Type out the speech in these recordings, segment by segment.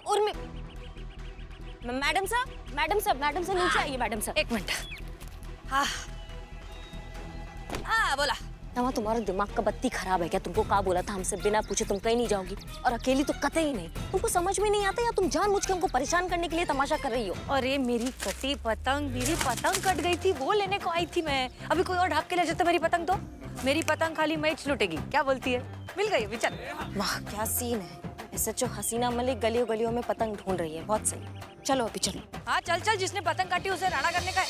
और madam sir नीचे आइए मैडम सर। एक मिनट। हाँ हाँ बोला। नमा तुम्हारा दिमाग का बत्ती खराब है क्या? तुमको कहा बोला था हमसे बिना पूछे तुम कहीं नहीं जाओगी, और अकेली तो कतई नहीं। तुमको समझ में नहीं आता या तुम जानबूझ के हमको परेशान करने के लिए तमाशा कर रही हो? अरे मेरी पतंग कट गई थी, वो लेने को आई थी मैं। अभी कोई और ढाप के ले जाता मेरी पतंग तो। मेरी पतंग खाली मैच लुटेगी, क्या बोलती है? मिल गई अभी, चल। वाह क्या सीन है। SHO हसीना मलिक गलियों गलियों में पतंग ढूंढ रही है, बहुत सही। चलो अभी चलो। हाँ चल चल, जिसने पतंग काटी उसे राणा करने का है।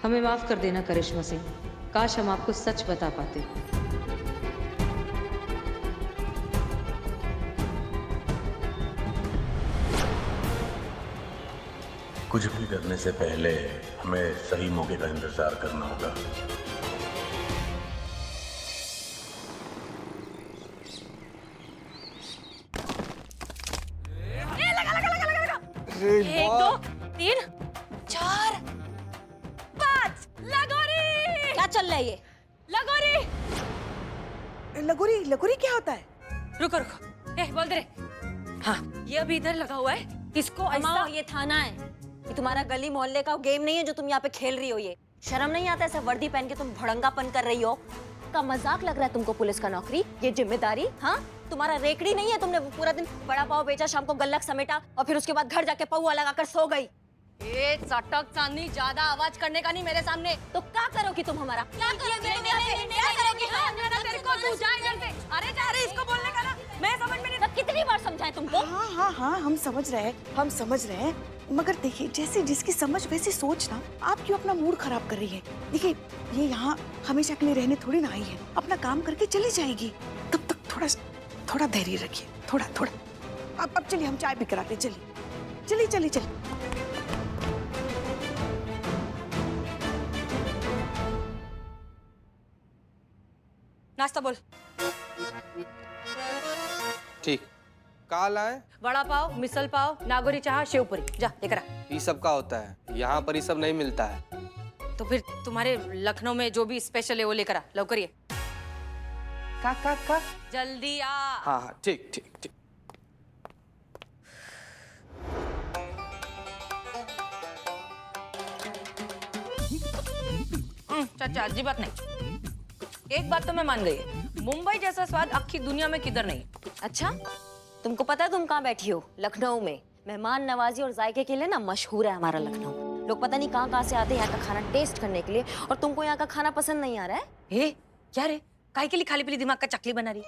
हमें माफ कर देना करिश्मा सिंह, काश हम आपको सच बता पाते। कुछ भी करने से पहले हमें सही मौके का इंतजार करना होगा। एक दो तीन चार पाँच, लगोरी। क्या चल रहा है ये? लगोरी लगोरी क्या होता है? रुको रुको, बोल दे रे। हाँ ये अभी इधर लगा हुआ है, इसको ऐसा। ये थाना है, ये तुम्हारा गली मोहल्ले का गेम नहीं है जो तुम यहाँ पे खेल रही हो। ये शर्म नहीं आता ऐसा वर्दी पहन के तुम भड़ंगापन कर रही हो? का मजाक लग रहा है तुमको पुलिस का नौकरी, ये जिम्मेदारी? हाँ तुम्हारा रेकड़ी नहीं है? तुमने पूरा दिन बड़ा पाव बेचा, शाम को गल्लक समेटा और फिर उसके बाद घर जाके पौआ लगाकर सो गई। चटक चांदी, ज्यादा आवाज करने का नहीं मेरे सामने। तो क्या करोगी तुम हमारा? क्या करोगी? अरे जा रहे, इसको बोलने का ना, मैं समझ में नहीं। कितनी बार समझाएं तुमको? हाँ हम समझ रहे हैं मगर देखिए, जैसे जिसकी समझ वैसी सोच ना। आप क्यों अपना मूड खराब कर रही है? देखिए ये यहाँ हमेशा के लिए रहने थोड़ी ना आई है, अपना काम करके चली जाएगी। तब तक थोड़ा धैर्य रखिए, थोड़ा। अब चलिए हम चाय भी कराते, चलिए। नाश्ता बोल। ठीक, का लाए? वड़ा पाव, मिसल पाव, नागोरी चाह, शेव पूरी, जा लेकर आ। ये सब का होता है, यहाँ पर ये सब नहीं मिलता है। तो फिर तुम्हारे लखनऊ में जो भी स्पेशल है वो लेकर आ, लवकर ये। का जल्दी आ। हाँ ठीक। चाचा अजी बात नहीं, एक बात तो मैं मान गई है, मुंबई जैसा स्वाद आखी दुनिया में किधर नहीं। अच्छा तुमको पता है तुम कहाँ बैठी हो? लखनऊ में। मेहमान नवाजी और जायके के लिए ना मशहूर है हमारा लखनऊ। लोग पता नहीं कहाँ से आते हैं यहाँ का खाना टेस्ट करने के लिए, और तुमको यहाँ का खाना पसंद नहीं आ रहा है? क्या रे, काहे के लिए खाली पीली दिमाग का चकली बना रही?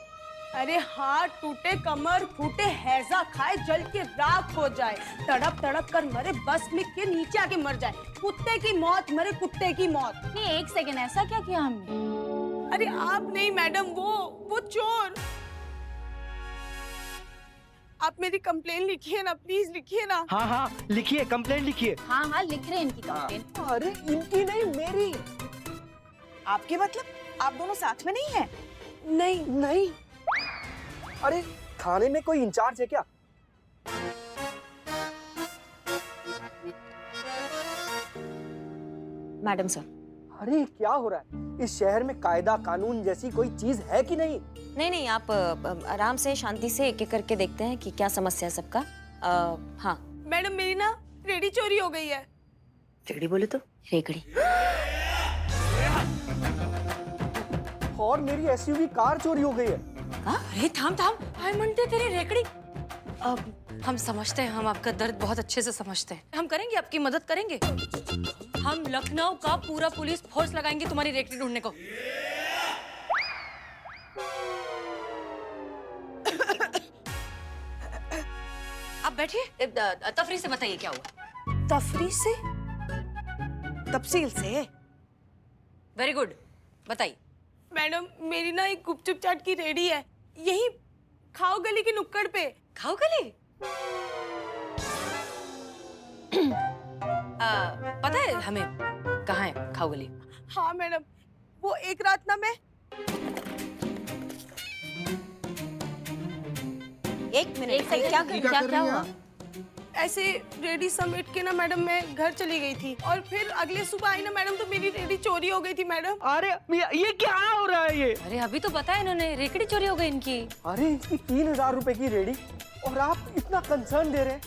अरे हाथ टूटे, कमर फूटे, हैजा खाए, जल के राख हो जाए, तड़प तड़प कर मरे, बस में के नीचे आके मर जाए, कुत्ते की मौत मरे, कुत्ते की मौत। नहीं एक सेकंड, ऐसा क्या किया हमने? अरे आप नहीं मैडम, वो चोर। आप मेरी कंप्लेन लिखिए ना, प्लीज लिखिए ना। हाँ लिखिए, कंप्लेंट लिखिए। हाँ लिख रहे हैं इनकी कंप्लेंट। अरे इनकी नहीं, मेरी। आपके मतलब आप दोनों साथ में नहीं हैं? नहीं। अरे थाने में कोई इंचार्ज है क्या? Madam sir. अरे क्या हो रहा है? इस शहर में कायदा कानून जैसी कोई चीज है कि नहीं? नहीं आप आराम से शांति से एक एक करके देखते हैं कि क्या समस्या है सबका। हाँ मैडम मेरी ना रेडी चोरी हो गई है। रेकड़ी बोले तो रेकड़ी। और मेरी SUV कार चोरी हो गई है। अरे थाम, हाय मनते तेरी रेकड़ी। हम समझते हैं, हम आपका दर्द बहुत अच्छे से समझते हैं। हम करेंगे, आपकी मदद करेंगे। हम लखनऊ का पूरा पुलिस फोर्स लगाएंगे तुम्हारी रेकड़ी ढूंढने को। आप बैठिए, तफरी से बताइए क्या हुआ। तफरी से? तफसील से। वेरी गुड, बताइए। मैडम मेरी ना एक गुपचुप चाट की रेडी है, यही खाओ गली की नुक्कड़ पे। खाओ गली? पता है हमें कहाँ है खाओ गली? हाँ मैडम, वो एक रात ना मैं। एक मिनट, क्या हुआ? ऐसे रेडी समेट के ना मैडम मैं घर चली गई थी और फिर अगले सुबह आई ना मैडम तो मेरी रेडी चोरी हो गई थी मैडम। अरे ये क्या हो रहा है ये? अरे अभी तो बताया इन्होंने, रेकड़ी चोरी हो गई इनकी। अरे इसकी 3,000 रुपए की रेडी और आप इतना कंसर्न दे रहे हैं।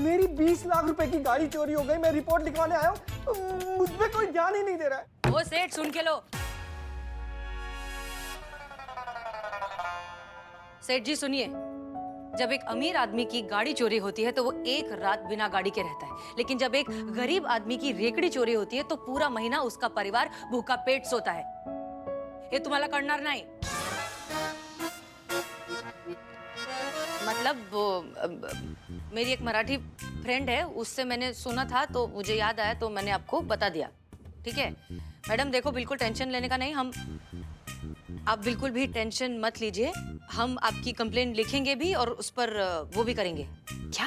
मेरी 20 लाख रुपए की गाड़ी चोरी हो गई, मैं रिपोर्ट लिखवाने आया हूँ, मुझ पे कोई ध्यान ही नहीं दे रहा है। वो सेठ सुन के लो। सेठ जी सुनिए, जब एक अमीर आदमी की गाड़ी चोरी होती है तो वो एक रात बिना गाड़ी के रहता है, लेकिन जब एक गरीब आदमी की रेकड़ी चोरी होती है तो पूरा महीना उसका परिवार भूखा पेट सोता है। हे तुम्हाला कळणार नाही। मतलब मेरी एक मराठी फ्रेंड है, उससे मैंने सुना था तो मुझे याद आया तो मैंने आपको बता दिया। ठीक है मैडम, देखो बिल्कुल टेंशन लेने का नहीं, आप बिल्कुल भी टेंशन मत लीजिए। हम आपकी कंप्लेंट लिखेंगे भी और उस पर वो भी करेंगे। क्या?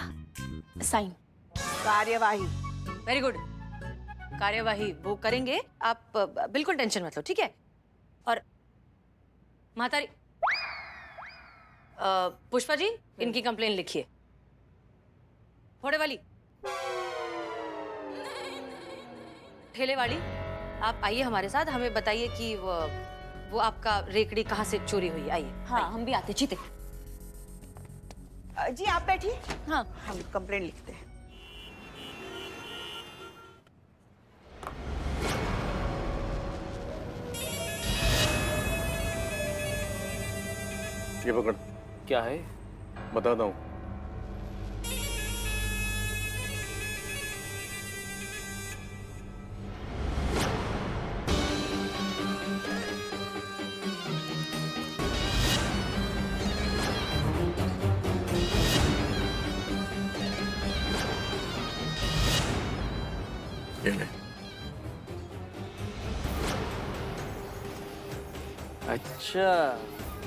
साइन? कार्यवाही। वेरी गुड, कार्यवाही वो करेंगे। आप बिल्कुल टेंशन मत लो, ठीक है। और मातारी पुष्पा जी, इनकी कंप्लेंट लिखिए। फोड़े वाली, ठेले वाली, आप आइए हमारे साथ, हमें बताइए कि वो आपका रेकड़ी कहाँ से चोरी हुई। आइए। हाँ हम भी आते जीते। जी आप बैठिए, हाँ हम कंप्लेंट लिखते हैं। ये पकड़, क्या है? बताता हूँ। ये ले। अच्छा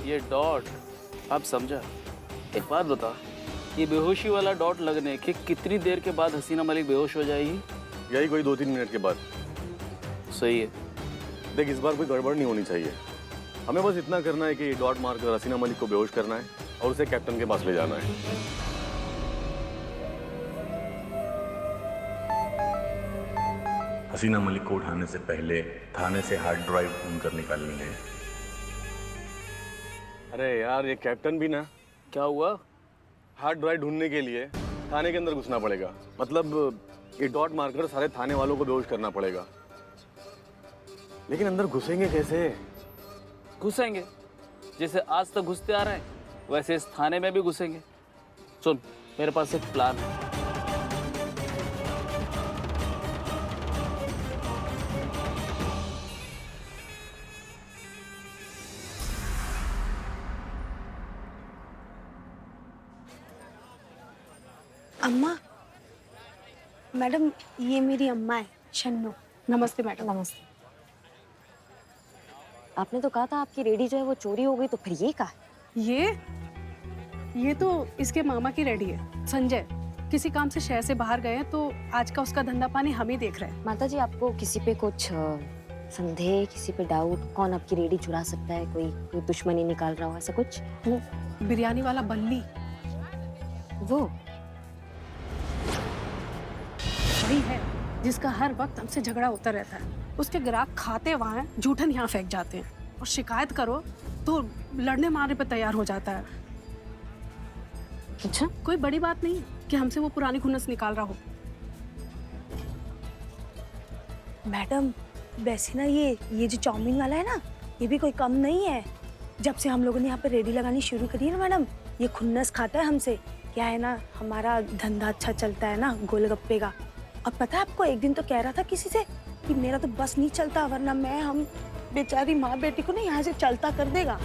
ये डॉट, आप समझा। एक बात बता, ये बेहोशी वाला डॉट लगने के कितनी देर के बाद हसीना मलिक बेहोश हो जाएगी? यही कोई 2-3 मिनट के बाद। सही है। देख इस बार कोई गड़बड़ नहीं होनी चाहिए। हमें बस इतना करना है कि डॉट मारकर हसीना मलिक को बेहोश करना है और उसे कैप्टन के पास ले जाना है। हसीना मलिक को उठाने से पहले थाने से हार्ड ड्राइव ढूंढकर निकालनी है। अरे यार ये कैप्टन भी ना, क्या हुआ? हार्ड ड्राइव ढूंढने के लिए थाने के अंदर घुसना पड़ेगा। मतलब ये डॉट मारकर सारे थाने वालों को बेहोश करना पड़ेगा। लेकिन अंदर घुसेंगे कैसे? घुसेंगे जैसे आज तक घुसते आ रहे हैं, वैसे इस थाने में भी घुसेंगे। सुन, मेरे पास एक प्लान है। अम्मा, मैडम ये मेरी अम्मा है शन्नू। नमस्ते मैडम। नमस्ते। आपने तो कहा था आपकी रेडी जो है वो चोरी हो गई, तो फिर ये कहा? ये तो इसके मामा की रेडी है, संजय। किसी काम से शहर से बाहर गए हैं तो आज का उसका धंधा पानी हम ही देख रहे हैं। माता जी आपको किसी पे कुछ संदेह, किसी पे डाउट, कौन आपकी रेडी चुरा सकता है? कोई दुश्मनी निकाल रहा हो, ऐसा कुछ? वो बिरयानी वाला बल्ली, वो वही है जिसका हर वक्त हमसे झगड़ा होता रहता है। उसके ग्राहक खाते वहाँ हैं, जूठन यहाँ फेंक जाते हैं और शिकायत करो तो लड़ने मारने पे तैयार हो जाता है। अच्छा, कोई बड़ी बात नहीं कि हमसे वो पुरानी खुन्नस निकाल रहा हो। मैडम वैसे ना ये जो चाउमीन वाला है ना, ये भी कोई कम नहीं है। जब से हम लोगों ने यहाँ पे रेडी लगानी शुरू करी है ना मैडम, ये खुन्नस खाता है हमसे। क्या है ना, हमारा धंधा अच्छा चलता है ना गोलगप्पे का। और पता है आपको, एक दिन तो कह रहा था किसी से कि मेरा तो बस नहीं चलता, वरना हम बेचारी माँ बेटी को ना यहाँ से चलता कर देगा।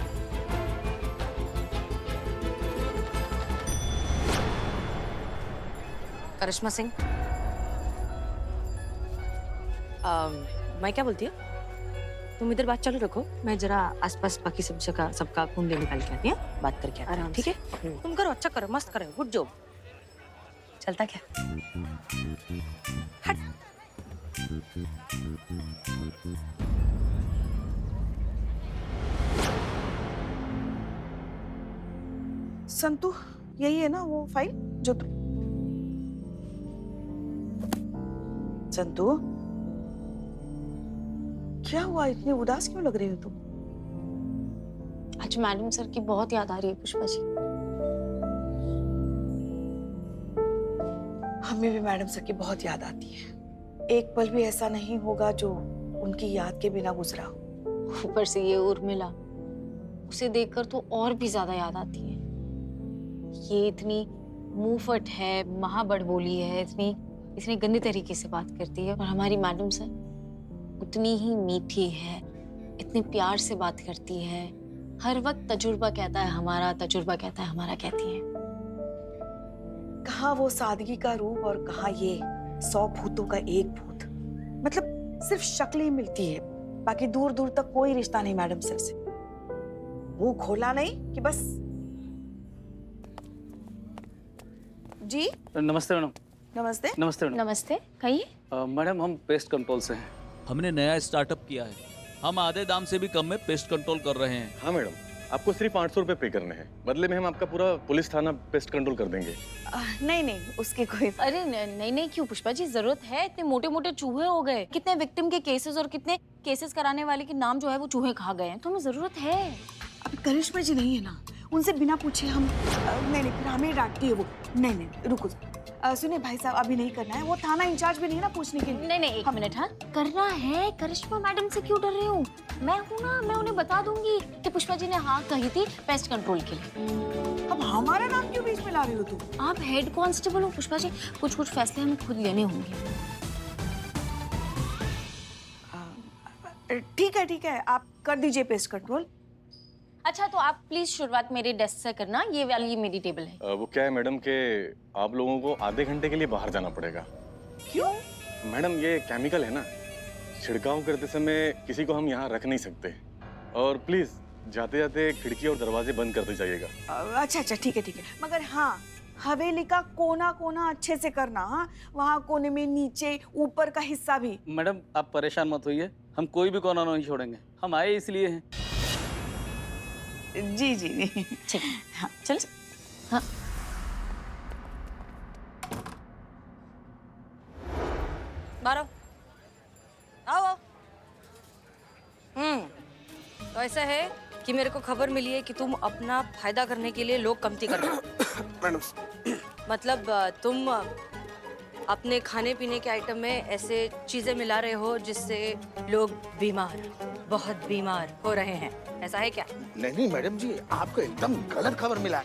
करिश्मा सिंह, मैं क्या बोलती हूँ, तुम इधर बात चालू रखो, मैं जरा आसपास बाकी सबका कुंडली निकाल के आती हूँ, बात करके आती हूँ, ठीक है? तुम करो, अच्छा करो, मस्त करो, गुड जॉब। चलता क्या? हट। संतु, यही है ना वो फाइल जो संतू, क्या हुआ? इतनी उदास क्यों लग रही हो तुम? आज मैडम सर की बहुत याद आ रही है पुष्पा जी। हमें भी मैडम सर की बहुत याद आती है। एक पल भी ऐसा नहीं होगा जो उनकी याद के बिना गुजरा हो। ऊपर से ये उर्मिला, उसे देखकर तो और भी ज्यादा याद आती है। ये इतनी मुंहफट है, महाबड़बोली है, इतनी गंदी तरीके से बात करती है। और हमारी मैडम सर उतनी ही मीठी है, इतने प्यार से बात करती है। हर वक्त तजुर्बा कहता है हमारा, तजुर्बा कहता है हमारा कहती है। कहाँ वो सादगी का रूप और कहाँ ये 100 भूतों का एक भूत। मतलब सिर्फ शक्ल ही मिलती है, बाकी दूर दूर तक कोई रिश्ता नहीं मैडम सर से। मुंह खोला नहीं कि बस। जी नमस्ते मैडम। नमस्ते। नमस्ते मैडम। नमस्ते, कहिए। मैडम हम पेस्ट कंट्रोल से हैं। हमने नया स्टार्टअप किया है, हम आधे दाम से भी कम में पेस्ट कंट्रोल कर रहे हैं। हाँ मैडम, आपको सिर्फ 800 रुपए पे करने हैं, बदले में हम आपका पूरा पुलिस थाना पेस्ट कंट्रोल कर देंगे। नहीं, उसकी कोई। अरे नहीं क्यों पुष्पा जी, जरूरत है? इतने मोटे मोटे चूहे हो गए, कितने विक्टिम के केसेस और कितने केसेस कराने वाले के नाम जो है वो चूहे खा गए हैं, तो हमें जरूरत है। अभी करिश्मा जी नहीं है ना, उनसे बिना पूछे हम नहीं, फिर हमें डांटती है वो। नहीं, रुको। सुनिए भाई साहब, अभी नहीं करना है। वो थाना इंचार्ज भी नहीं है ना पूछने के लिए। नहीं, एक मिनट। हाँ, करना है। करिश्मा मैडम से क्यों डर रही हूँ? मैं हूँ ना, मैं उन्हें बता दूंगी कि पुष्पा जी ने हाँ कही थी पेस्ट कंट्रोल के लिए। अब हमारा नाम क्यों बीच में ला रही हो तुम? आप हेड कांस्टेबल हो पुष्पा जी, कुछ फैसले हमें खुद लेने होंगे। ठीक है, आप कर दीजिए पेस्ट कंट्रोल। अच्छा, तो आप प्लीज शुरुआत मेरे डेस्क से करना। ये वाली मेरी टेबल है। वो क्या है मैडम के आप लोगों को आधे घंटे के लिए बाहर जाना पड़ेगा। क्यों? मैडम ये केमिकल है ना, छिड़काव करते समय किसी को हम यहाँ रख नहीं सकते। और प्लीज जाते जाते खिड़की और दरवाजे बंद करते जाइएगा। अच्छा, ठीक है। मगर हाँ, हवेली का कोना कोना अच्छे से करना। हाँ, वहाँ कोने में, नीचे, ऊपर का हिस्सा भी। मैडम आप परेशान मत होइए, हम कोई भी कोना नहीं छोड़ेंगे, हम आए इसलिए हैं। जी। ठीक। हाँ, चल। हाँ। बारो आओ। तो ऐसा है कि मेरे को खबर मिली है कि तुम अपना फायदा करने के लिए लोग कमती कर रहे हो। मैडम मतलब तुम अपने खाने पीने के आइटम में ऐसे चीजें मिला रहे हो जिससे लोग बहुत बीमार हो रहे हैं, ऐसा है क्या? नहीं मैडम जी, आपको एकदम गलत खबर मिला है।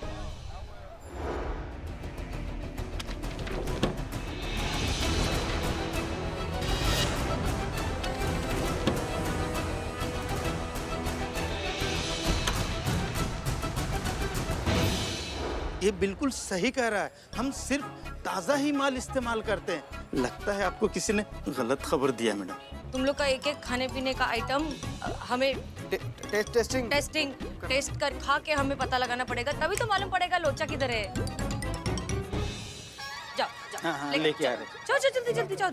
ये बिल्कुल सही कह रहा है, हम सिर्फ ताज़ा ही माल इस्तेमाल करते हैं। लगता है आपको किसी ने गलत खबर दिया मैडम। तुम लोग का एक एक खाने पीने का आइटम हमें टेस्ट कर खा के हमें पता लगाना पड़ेगा, तभी तो मालूम पड़ेगा लोचा किधर है। जाओ हाँ, लेके आ रहे। जाओ जल्दी जाओ।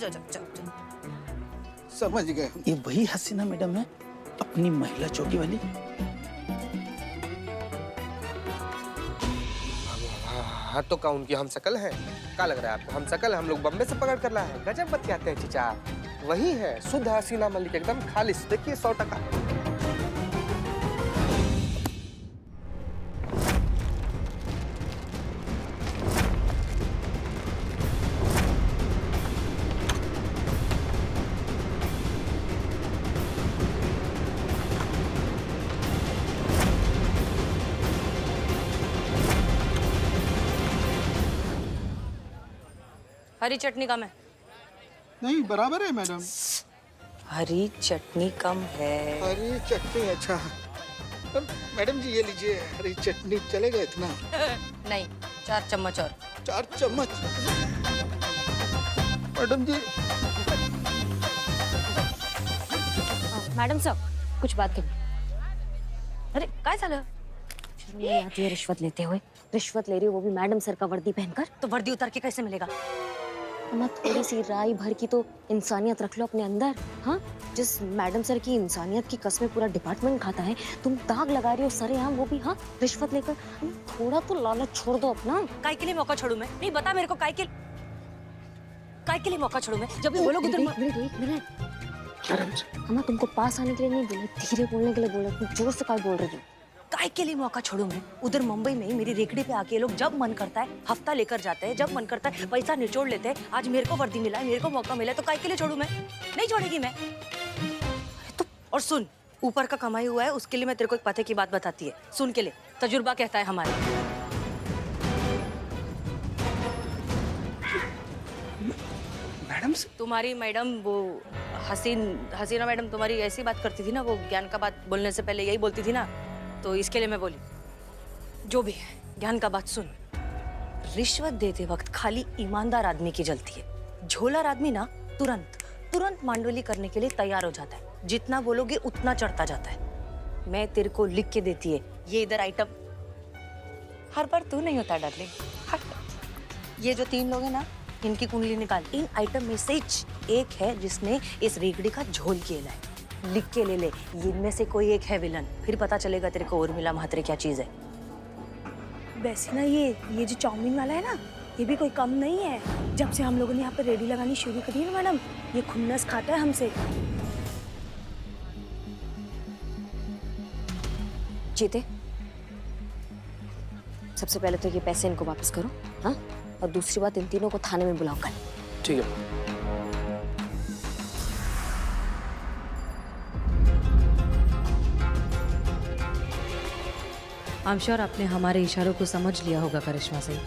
समझ गए। ये वही हसीना मैडम है, अपनी महिला चौकी वाली। हाँ तो का उनकी हम शकल है? क्या लग रहा है आपको हम शकल? हम लोग बम्बे से पकड़ कर लाए हैं। गजब बतियाते हैं चीचा। वही है शुद्ध हसीना मलिक, एकदम खालिश। देखिए 100%। हरी चटनी कम है। नहीं बराबर है मैडम। हरी चटनी कम है। हरी चटनी अच्छा। मैडम जी ये लीजिए, हरी चटनी चलेगा इतना? नहीं, 4 चम्मच और। 4 चम्मच मैडम जी। मैडम साहब कुछ बात करनी। अरे काय झालं? शर्म नहीं आती है रिश्वत लेते हुए? रिश्वत ले रही हो वो भी मैडम सर का वर्दी पहनकर? तो वर्दी उतार के कैसे मिलेगा? अम्मा थोड़ी सी राई भर की तो इंसानियत रख लो अपने अंदर। हाँ, जिस मैडम सर की इंसानियत की कसमें पूरा डिपार्टमेंट खाता है, तुम दाग लगा रही हो सरेआम, वो भी हाँ रिश्वत लेकर। थोड़ा तो लालच छोड़ दो अपना। काय के लिए मौका छोड़ू मैं? नहीं बता मेरे को काय के। काय के लिए मौका छोड़ू मैं? जब भी बोलोगे उधर एक मिनट हम तुमको पास आने के लिए नहीं बोले, धीरे बोलने के लिए बोले। तुम जोर से काय बोल रही हो? काय के लिए मौका छोड़ू मैं? उधर मुंबई में ही मेरी रेकड़ी पे आके ये लोग जब मन करता है हफ्ता लेकर जाते हैं, जब मन करता है पैसा निचोड़ लेते हैं। आज मेरे को वर्दी मिला है, मेरे को मौका मिला है, तो काय के लिए छोड़ू मैं? नहीं छोड़ेगी मैं। तो और सुन, ऊपर का कमाई हुआ है, उसके लिए मैं तेरे को एक पते की बात बताती है, सुन के लिए। तजुर्बा कहता है हमारे। मैडम तुम्हारी मैडम वो हसीना मैडम तुम्हारी ऐसी बात करती थी ना, वो ज्ञान का बात बोलने से पहले यही बोलती थी ना, तो इसके लिए मैं बोली। जो भी है, ज्ञान का बात सुन। रिश्वत देते वक्त खाली ईमानदार आदमी की जलती है। झोलार आदमी ना तुरंत मांडवली करने के लिए तैयार हो जाता है। जितना बोलोगे उतना चढ़ता जाता है। मैं तेरे को लिख के देती है, ये इधर आइटम हर बार तू नहीं होता डार्लिंग। ये जो 3 लोग हैं ना, इनकी कुंडली निकाल। इन आइटम में से एक है जिसने इस रेगड़ी का झोल खेला है। लिख के ले ले, इनमें से कोई एक है विलन। फिर पता चलेगा तेरे को उर्मिला महात्रे क्या चीज है। वैसे ना ये जो चाउमीन वाला है ना, ये भी कोई कम नहीं है। जब से हम लोगों ने यहाँ पे रेडी लगानी शुरू करी है ना मैडम, ये खुन्नस खाता है हमसे। जीते, सबसे पहले तो ये पैसे इनको वापस करो, हाँ? और दूसरी बात, इन तीनों को थाने में बुलाओ कल। ठीक है। आई एम श्योर आपने हमारे इशारों को समझ लिया होगा करिश्मा सिंह।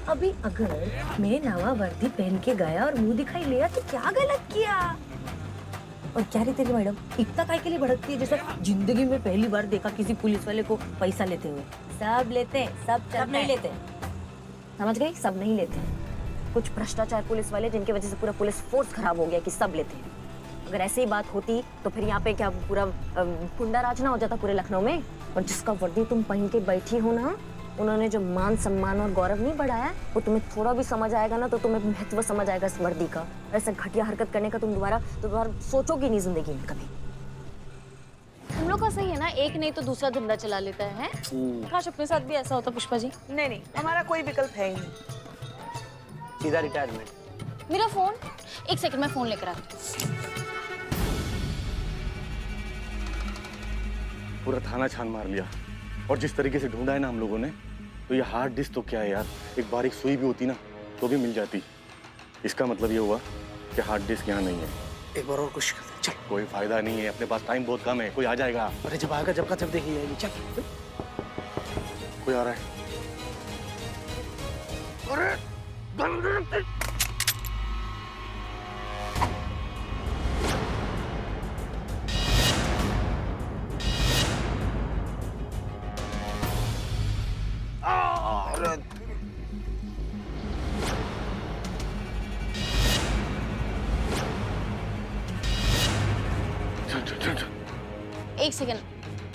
अभी अगर मैं नवा वर्दी पहन के गया और मुंह दिखाई लिया तो क्या गलत किया? और क्या रे तेरी मैडम इतना काय के लिए भड़कती है, जैसे जिंदगी में पहली बार देखा किसी पुलिस वाले को पैसा लेते हुए। सब लेते हैं, सब नहीं लेते। समझ गई? सब नहीं लेते। कुछ भ्रष्टाचार पुलिस वाले, जिनकी वजह से पूरा पुलिस फोर्स खराब हो गया कि सब लेते हैं। अगर ऐसी ही बात होती तो फिर यहाँ पे क्या पूरा गुंडा राज ना हो जाता पूरे लखनऊ में? और जिसका वर्दी तुम पहन के बैठी हो ना, उन्होंने जो मान सम्मान और गौरव नहीं बढ़ाया, वो तुम्हें थोड़ा भी समझ आएगा ना, तो तुम्हें महत्व समझ आएगा इस वर्दी का। ऐसे घटिया हरकत करने का तुम दोबारा सोचोगी नहीं जिंदगी में कभी। हम लोग का सही है ना, एक नहीं तो दूसरा धंधा चला लेता है। काश अपने साथ भी ऐसा होता पुष्पा जी। नहीं, हमारा कोई विकल्प है ही नहीं। सीधा रिटायरमेंट। मेरा फोन, एक सेकंड में फोन लेकर आती हूँ। पूरा थाना छान मार लिया, और जिस तरीके से ढूंढा है ना हम लोगों ने, तो ये हार्ड डिस्क तो क्या है यार, एक बारीक सुई भी होती ना तो भी मिल जाती। इसका मतलब ये हुआ कि हार्ड डिस्क यहाँ नहीं है। एक बार और कोशिश करते हैं, चल। कोई फायदा नहीं है, अपने पास टाइम बहुत कम है। कोई आ जाएगा। अरे जब आएगा जब का जब देखी जाएगी। चल। कोई आ रहा है। एक सेकंड,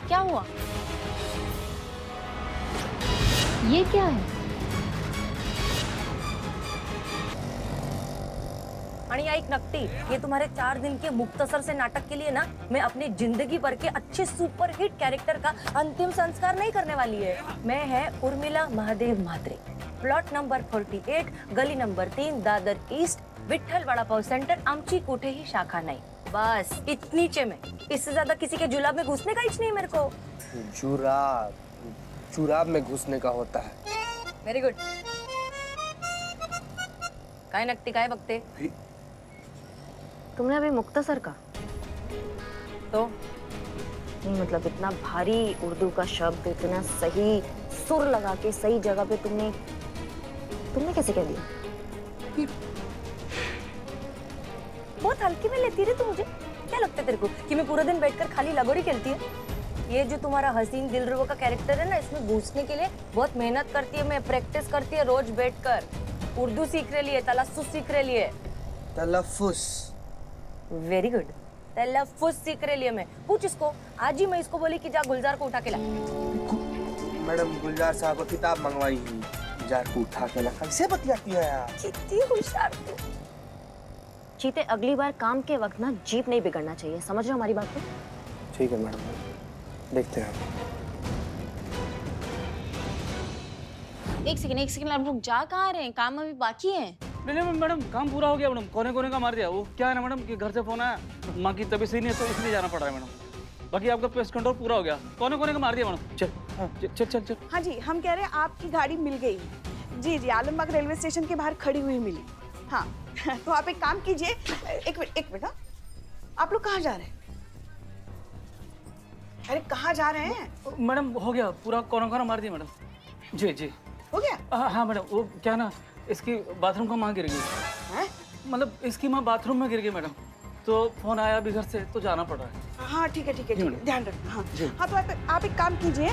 क्या हुआ? ये क्या है? आणि एक नकटी, ये तुम्हारे 4 दिन के मुख्तसर से नाटक के लिए ना, मैं अपनी जिंदगी भर के अच्छे सुपर हिट कैरेक्टर का अंतिम संस्कार नहीं करने वाली है। मैं है उर्मिला महादेव म्हात्रे, प्लॉट नंबर 48, गली number 3, Dadar east, Vitthal vada pav centre, आमची कुठेही शाखा नाही। बस इतनी चे में, इससे ज्यादा किसी के जुलाब में घुसने का इच नहीं मेरे को। जुराब में घुसने का होता है। Very good. काय नकटी, काय बघते? तुमने अभी मुख्तसर का तो नहीं, मतलब इतना भारी उर्दू का शब्द इतना सही सुर लगा के सही जगह पे तुमने कैसे कह दिया? बहुत हल्की में लेती रही तू मुझे। क्या लगता है तेरे को कि मैं पूरा दिन बैठकर खाली लगोरी खेलती है? ये जो तुम्हारा हसीन दिलरुबा का कैरेक्टर है ना, इसमें घुसने के लिए बहुत मेहनत करती है मैं, प्रैक्टिस करती है रोज बैठकर। उर्दू सीख रही है, तलफ्फुज सीख रही है। तलफ्फुज। Very good. तलफ्फुज सीख रही है मैं। पूछ इसको, आज ही मैं इसको बोली कि जा गुलजार को उठा के ला। मैडम गुलजार साहब को किताब मंगवाई, गुलजार को उठा के ला। कैसे बतियाती है यार? कितनी होशियार तू। चीते, अगली बार काम के वक्त ना जीप नहीं बिगड़ना चाहिए, समझ रहे हो हमारी बात को? ठीक है मैडम, देखते हैं। एक सेकंड, आप लोग जा कहाँ रहे हैं? काम अभी बाकी है। नहीं मैडम, काम पूरा हो गया मैडम, कोने कोने का मार दिया। वो क्या है ना मैडम कि घर से फोन आया, माँ की तबीयत सही नहीं है तो इसलिए जाना पड़ रहा है मैडम। बाकी आपका पेस्ट कंट्रोल पूरा हो गया, कोने कोने का मार दिया मैडम। चल। हाँ जी, हम कह रहे हैं आपकी गाड़ी मिल गई। जी जी, आलमबाग रेलवे स्टेशन के बाहर खड़ी हुई मिली। हाँ तो आप एक काम कीजिए, एक मिनट हाँ। आप लोग कहाँ जा रहे हैं? अरे कहाँ जा रहे हैं? मैडम हो गया पूरा, कोना कोना मार दिया मैडम। जी हो गया? हाँ मैडम, वो क्या ना इसकी बाथरूम का माँ गिर गई। मतलब इसकी माँ बाथरूम में गिर गई मैडम, तो फोन आया अभी घर से तो जाना पड़ रहा है। हाँ ठीक है, ध्यान रखना। हाँ तो आप एक काम कीजिए,